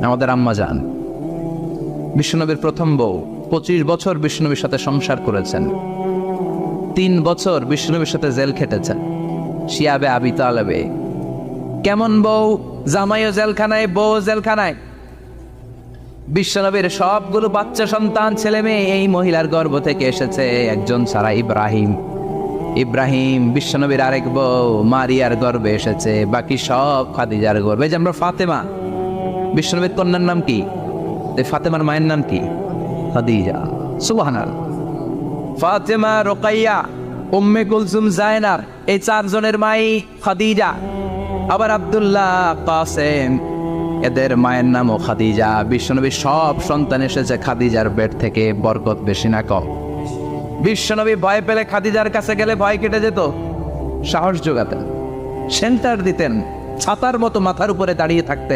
আমাদের আম্মা যান, বিশ্বনবীর প্রথম বউ, 25 বছর বিশ্বনবীর সাথে সংসার করেছেন, 3 বছর বিশ্বনবীর সাথে জেল খেটেছেন শিয়াবে আবি তালেবে। কেমন বউ? জামাইও জেলখানায়, বউ জেলখানায়। বিশ্বনবীর সবগুলো বাচ্চা সন্তান, ছেলে মেয়ে এই মহিলার গর্ভ থেকে এসেছে, একজন ছাড়া ইব্রাহিম। ইব্রাহিম বিশ্বনবীর আরেক বউ মারিয়ার গর্ভে এসেছে, বাকি সব খাদিজার গর্ভে। যে আমরা ফাতেমা, বিশ্বনবীর কন্যার নাম কি? ফাতেমার মায়ের নাম কি? খাদিজা। সুবহানাল্লাহ। ফাতেমা, রোকাইয়া, উম্মে কুলসুম, জায়নাব, এই 4 জনের মাই খাদিজা। আবার আব্দুল্লাহ, কাসেম, এদের মায়ের নামও খাদিজা। বিশ্বনবীর সব সন্তান এসেছে খাদিজার পেট থেকে। বরকত বেশি না কম? বিশ্বনবী ভয় পেলে খাদিজার কাছে গেলে ভয় কেটে যেত, সাহস যোগাতেন, সেন্টার দিতেন, ছাতার মতো মাথার উপরে দাঁড়িয়ে থাকতেন।